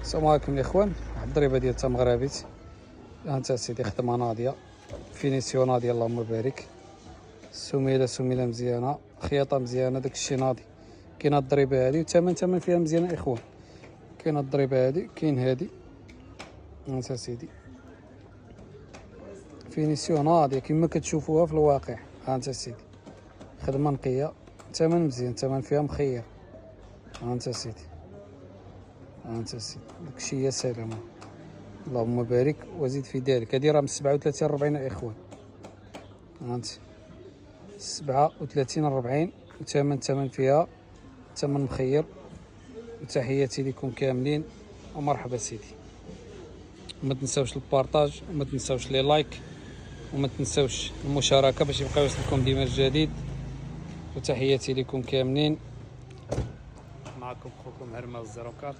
السلام عليكم الاخوان. واحد الضريبه ديال تا مغربيت. هانت سيدي خدمه ناضيه، فينيسيون ناضيه اللهم بارك، سميله مزيانه، خياطه مزيانه، داكشي ناضي. كاينه الضريبه هادي وثمن فيها مزيان الاخوان. كاينه الضريبه هادي، كاين هادي. هانت سيدي فينيسيون ناضيه كما كتشوفوها في الواقع. هانت سيدي خدمه نقيه، ثمن مزيان، ثمن فيها مخير. هانت سيدي، هانت سيدي داكشي يا سلام، اللهم بارك وزيد في ذلك. هادي راه من 37 40 الاخوان. هانت 37 40 ثمن فيها ثمن مخير. وتحياتي لكم كاملين ومرحبا سيدي. وما تنساوش البارطاج، وما تنساوش لي لايك، وما تنساوش المشاركه باش يبقى يوصلكم ديما الجديد. وتحياتي لكم كاملين. معكم خوكم هرمز 04.